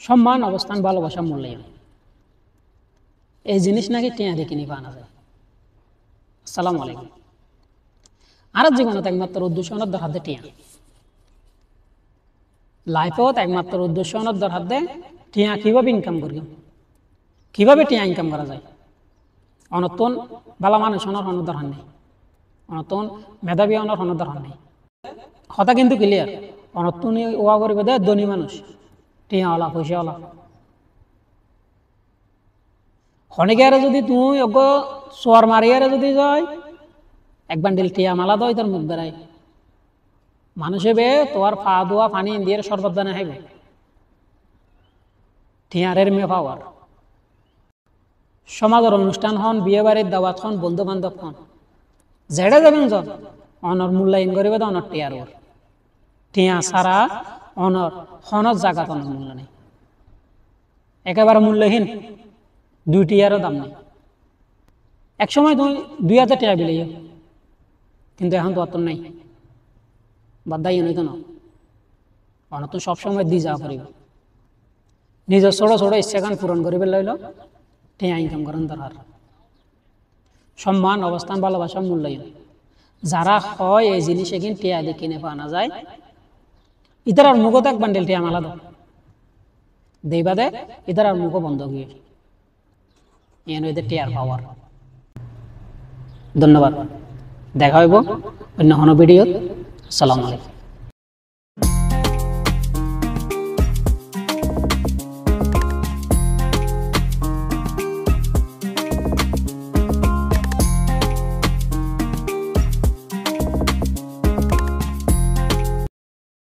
সম্মান, অবস্থান, ভালোবাসা, মূল্যায়ন এই জিনিস নাকি টিয়া দিয়ে কিনে পাওয়া যায়। আসসালামু আলাইকুম। আর জীবনত একমাত্র উদ্দেশ্য অনর হাতে টিয়া, লাইফত একমাত্র উদ্দেশ্য অনর হাতে টিয়া কিভাবে ইনকাম করি, কিভাবে টিয়া ইনকাম করা যায়। অনতন বালা মানুষ অনর হন দরকার নেই, অনতন মেধাবী অনর হন দরকার নেই। কথা কিন্তু ক্লিয়ার, অনতনী ওয়া করিবে দে ধনী মানুষ, টিয়াওয়ালা, পয়সাওয়ালা। খনিকারে যদি তুই অগ সোয়ার মারিয়ারে যদি যায় এক বান্ডিল টিয়া মালা দয় তোর মুখ বেড়ায়, মানুষে বে তোর পা দোয়া পানি দিয়ে শরবত বানা খাইবে। টিয়ারের মেয়ে পাওয়ার সমাজের অনুষ্ঠান হন, বিয়ে বাড়ির দাওয়াত হন, বন্ধু বান্ধব হন, যেটা যাবেন যত অনর মূল্যায়ন করিবে তো অনর টিয়ার ওর। টিয়া ছাড়া অনর হনর জায়গা অনর মূল্য নেই, একেবারে মূল্যহীন। 2 টিয়ারও দাম নেই। এক সময় তুমি 2000 টিয়া বিলে, কিন্তু এখন তো অত নাই, বাদ দাই নই তো না। অন তো সবসময় দি যাওয়া করিব, নিজের ছোট ছোট ইচ্ছাকান পূরণ করিবে লইল টিয়া ইনকাম করেন দরকার। সম্মান, অবস্থান, ভালোবাসা, মূল্যায়ন যারা হয় এই জিনিস এগিন টিয়া দিয়ে কিনে পাওয়া যায়, ইতার আর মুখত এক বান্ডেল টিয়া মালা দাও দেই বাদে ইতার আর মুখও বন্ধ হয়ে এদের টিয়ার পাওয়ার। ধন্যবাদ, দেখা হইব অন্য কোনো ভিডিও। আসসালামু আলাইকুম।